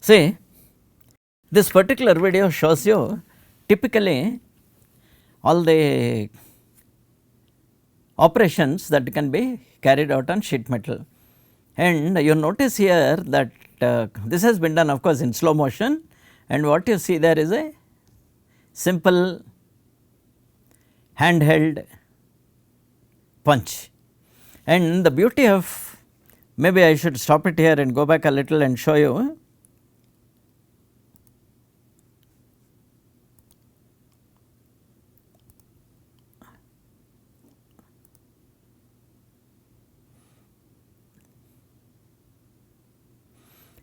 See, this particular video shows you typically all the operations that can be carried out on sheet metal. And you notice here that this has been done of course in slow motion, and what you see there is a simple handheld punch. And the beauty of, maybe I should stop it here and go back a little and show you.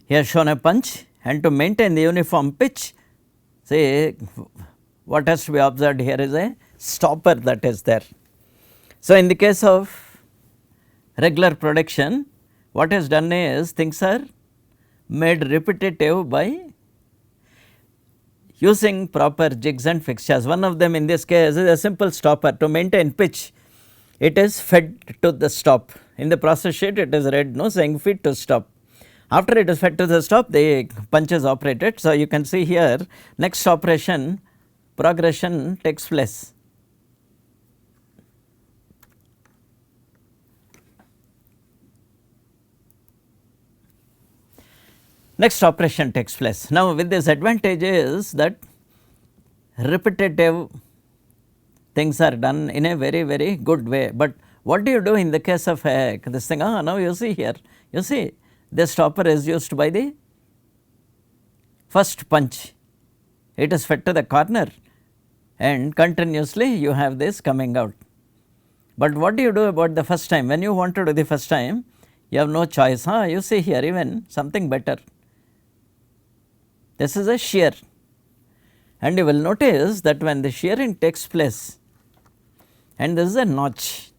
Here shown a punch, and to maintain the uniform pitch, say what has to be observed here is a stopper that is there. So, in the case of regular production, what is done is things are made repetitive by using proper jigs and fixtures. One of them in this case is a simple stopper to maintain pitch. It is fed to the stop. In the process sheet it is read saying feed to stop. After it is fed to the stop, the punch is operated. So, you can see here next operation progression takes place. Next operation takes place. Now, with this advantage is that repetitive things are done in a very good way. But what do you do in the case of this thing? Now you see here, you see this stopper is used by the first punch. It is fed to the corner and continuously you have this coming out. But what do you do about the first time? When you want to do the first time, you have no choice. You see here even something better. This is a shear, and you will notice that when the shearing takes place, and this is a notch.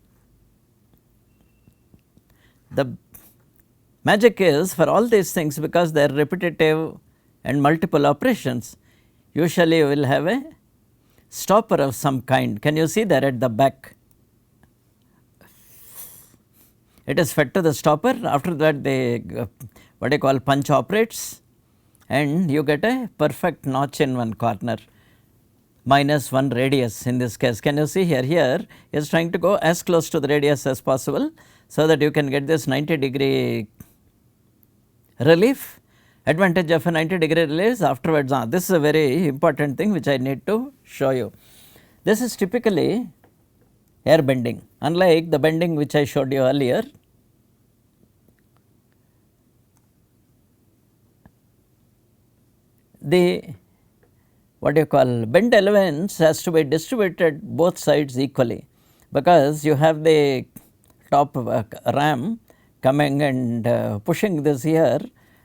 The magic is for all these things, because they are repetitive and multiple operations, usually you will have a stopper of some kind. Can you see there at the back? It is fed to the stopper. After that the what you call punch operates, and you get a perfect notch in one corner, -1 radius in this case. Can you see here? Here is trying to go as close to the radius as possible, so that you can get this 90-degree relief. Advantage of a 90-degree relief afterwards. This is a very important thing which I need to show you. This is typically air bending, unlike the bending which I showed you earlier. The what you call bend elements has to be distributed both sides equally, because you have the top ram coming and pushing this here,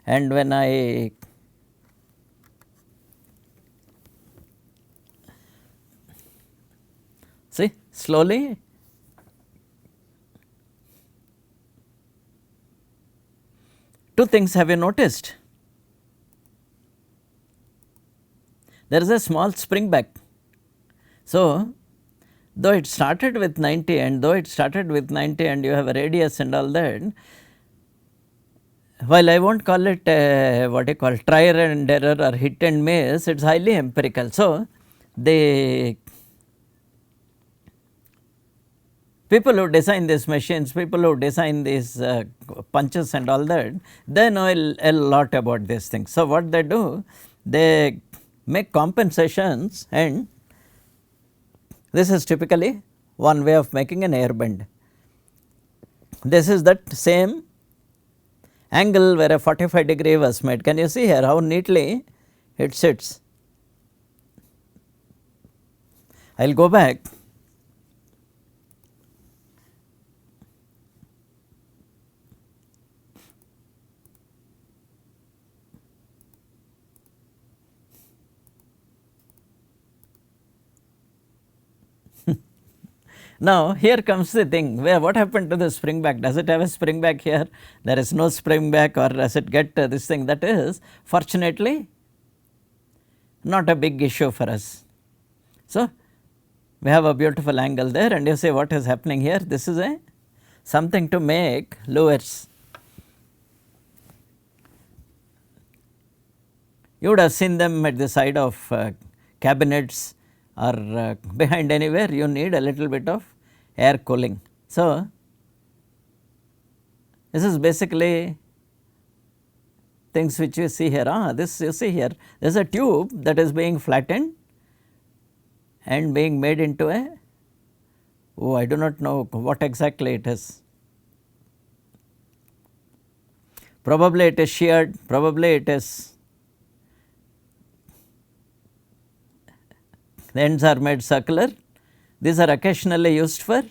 and when I see slowly two things have you noticed? There is a small spring back. So, though it started with 90 and you have a radius and all that, while I will not call it what you call trial and error or hit and miss, it is highly empirical. So, the people who design these machines, people who design these punches and all that, they know a lot about these things. So, what they do, they make compensations, and this is typically one way of making an air bend. This is that same angle where a 45-degree was made. Can you see here how neatly it sits? I will go back. Now, here comes the thing, where what happened to the spring back? Does it have a spring back here? There is no spring back, or does it get this thing? That is fortunately not a big issue for us. So, we have a beautiful angle there, and you say what is happening here? This is a something to make lures. You would have seen them at the side of cabinets or behind anywhere you need a little bit of air cooling. So, this is basically things which you see here. This you see here, there is a tube that is being flattened and being made into a, oh, I do not know what exactly it is. Probably it is sheared, probably it is, the ends are made circular. These are occasionally used for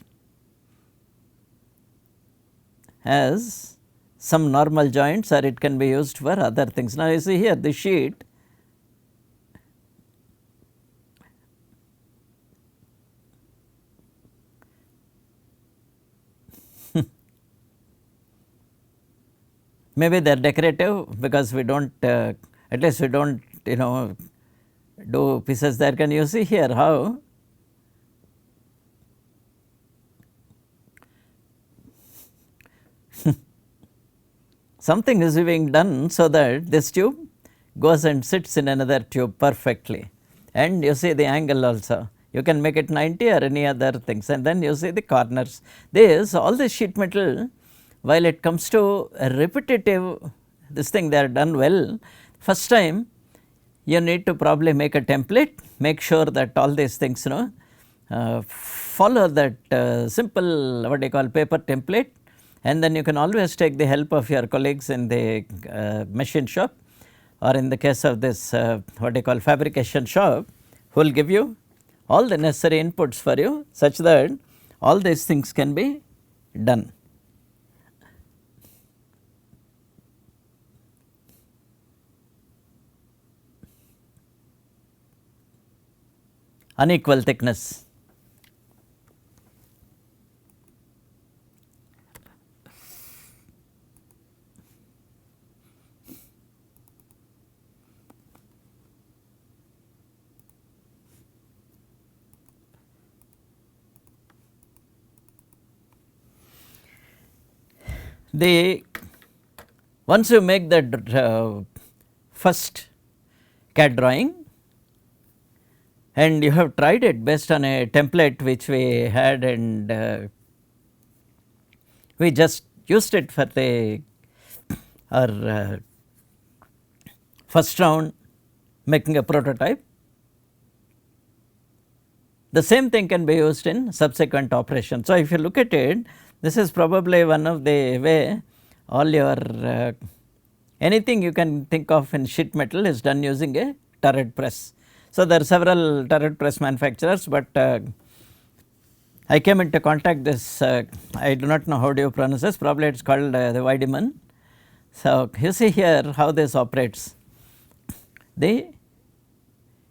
as some normal joints, or it can be used for other things. Now, you see here the sheet, maybe they are decorative because we do not at least we do not do pieces there. Can you see here how something is being done so that this tube goes and sits in another tube perfectly, and you see the angle also. You can make it 90 or any other things, and then you see the corners. This all the sheet metal, while it comes to a repetitive this thing, they are done well. First time you need to probably make a template, make sure that all these things follow that simple what you call paper template, and then you can always take the help of your colleagues in the machine shop, or in the case of this what you call fabrication shop, who will give you all the necessary inputs for you, such that all these things can be done. Unequal thickness. Once you make the first CAD drawing, and you have tried it based on a template which we had, and we just used it for the our first round making a prototype. The same thing can be used in subsequent operations. So, if you look at it, this is probably one of the way all your anything you can think of in sheet metal is done using a turret press. So, there are several turret press manufacturers, but I came into contact this, I do not know how do you pronounce this, probably it is called the Weidemann. So, you see here how this operates. The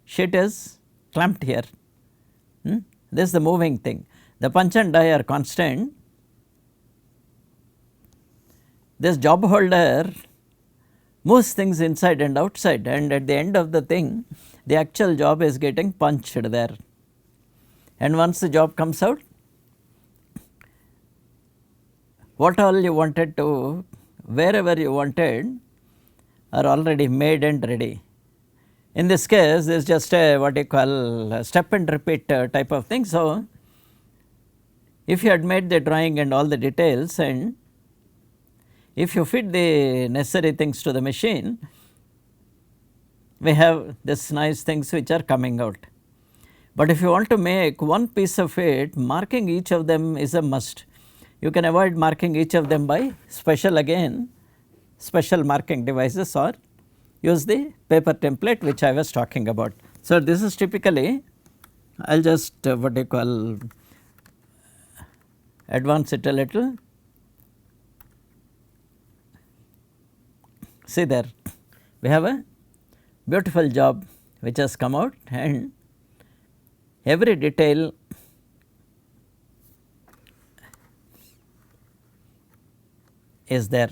sheet is clamped here, this is the moving thing. The punch and die are constant. This job holder moves things inside and outside, and at the end of the thing the actual job is getting punched there, and once the job comes out, what all you wanted to, wherever you wanted, are already made and ready. In this case, this is just a what you call a step and repeat type of thing. So, if you had made the drawing and all the details, and if you fit the necessary things to the machine, we have this nice things which are coming out. But if you want to make one piece of it, marking each of them is a must. You can avoid marking each of them by special marking devices, or use the paper template which I was talking about. So, this is typically, I will just what you call advance it a little. See there, we have a beautiful job which has come out, and every detail is there.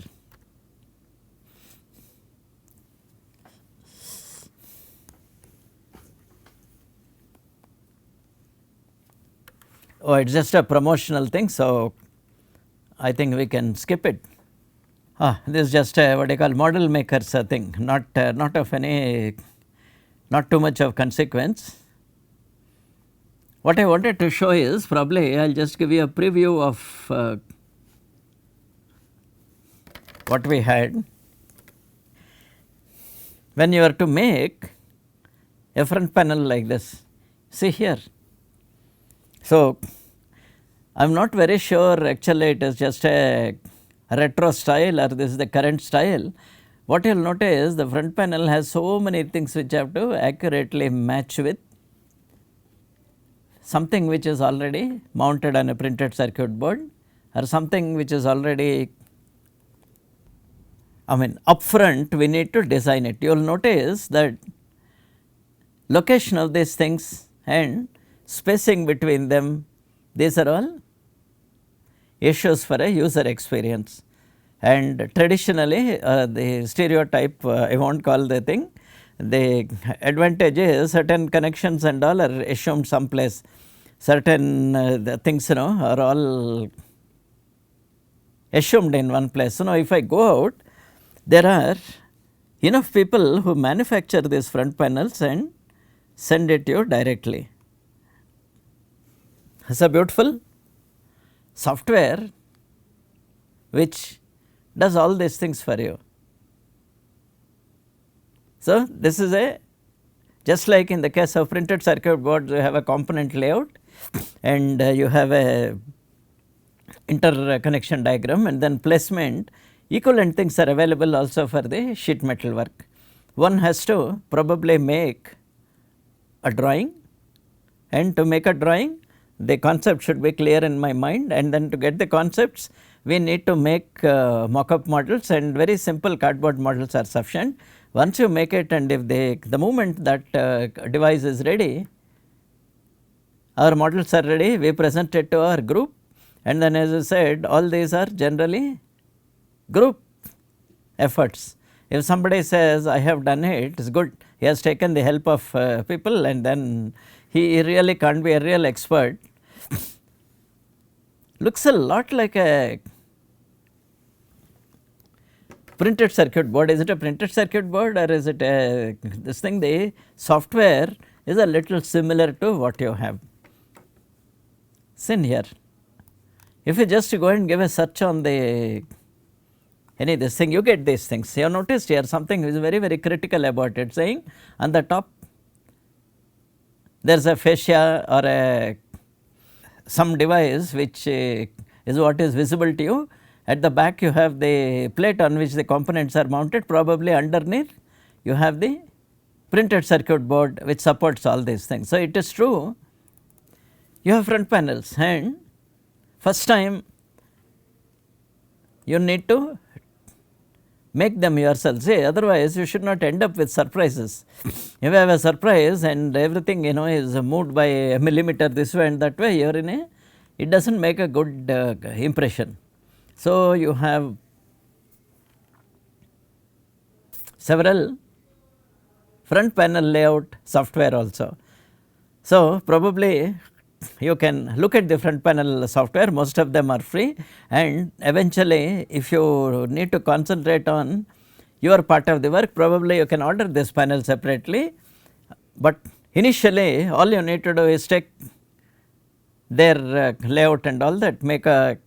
Oh, it is just a promotional thing, so I think we can skip it. This is just a what I call model makers thing, not of any, not too much of consequence. What I wanted to show is, probably I will just give you a preview of what we had. When you are to make a front panel like this, see here. So, I am not very sure actually it is just a retro style or this is the current style. What you will notice, the front panel has so many things which have to accurately match with something which is already mounted on a printed circuit board or something which is already, upfront we need to design it. You will notice that location of these things and spacing between them, these are all issues for a user experience. And traditionally the stereotype, I will not call the thing, the advantage is certain connections and all are assumed someplace, certain the things are all assumed in one place. So, now if I go out, there are enough people who manufacture these front panels and send it to you directly. It is a beautiful software which does all these things for you. So, this is a, just like in the case of printed circuit boards, you have a component layout and you have a interconnection diagram and then placement. Equivalent things are available also for the sheet metal work. One has to probably make a drawing, and to make a drawing the concept should be clear in my mind, and then to get the concepts we need to make mock-up models, and very simple cardboard models are sufficient. Once you make it, and if the moment that device is ready, our models are ready, we present it to our group, and then as I said, all these are generally group efforts. If somebody says I have done it, it is good, he has taken the help of people, and then he really can't be a real expert. Looks a lot like a printed circuit board. Is it a printed circuit board or is it a this thing? The software is a little similar to what you have seen here. If you just go and give a search on the any this thing, you get these things. You have noticed here something is very, very critical about it, saying on the top there is a fascia or a some device which is what is visible to you. At the back you have the plate on which the components are mounted, probably underneath you have the printed circuit board which supports all these things. So, it is true you have front panels, and first time you need to make them yourself, say, otherwise you should not end up with surprises. If you have a surprise and everything is moved by a millimeter this way and that way, you are in a, it does not make a good impression. So, you have several front panel layout software also. So, probably you can look at the front panel software, most of them are free, and eventually if you need to concentrate on your part of the work, probably you can order this panel separately, but initially all you need to do is take their layout and all that, make a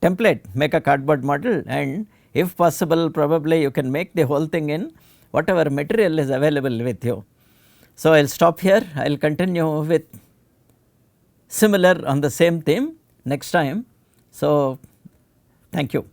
template, make a cardboard model, and if possible probably you can make the whole thing in whatever material is available with you. So, I will stop here, I will continue with similar on the same theme next time. So, thank you.